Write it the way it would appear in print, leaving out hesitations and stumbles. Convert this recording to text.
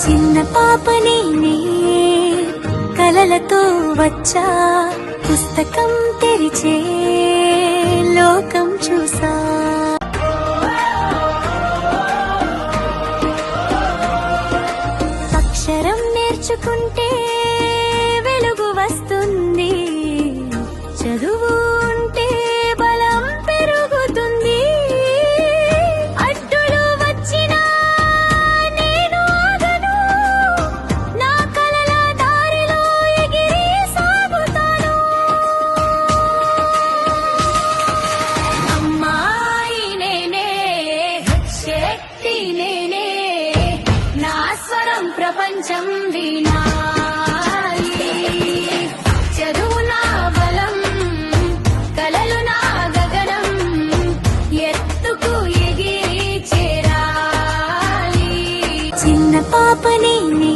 చిన్న పాపని నే కలలతో వచ్చా పుస్తకం తెరిచే లోకం చూసా అక్షరం నేర్చుకుంటే వెలుగు వస్తుంది చదువు ఉంటే బలం పెరుగుతుంది అడ్డులు వచ్చినా నేను ఆగను నా కలల దారిలో ఎగిరి సాగుతాను అమ్మాయి నేనే శక్తి నేనే నా స్వరం ప్రపంచం వినాలి చదువు నా బలం కలలు నా గగనం ఎత్తుకు ఎగిరి చేరాలి చిన్న పాపని నే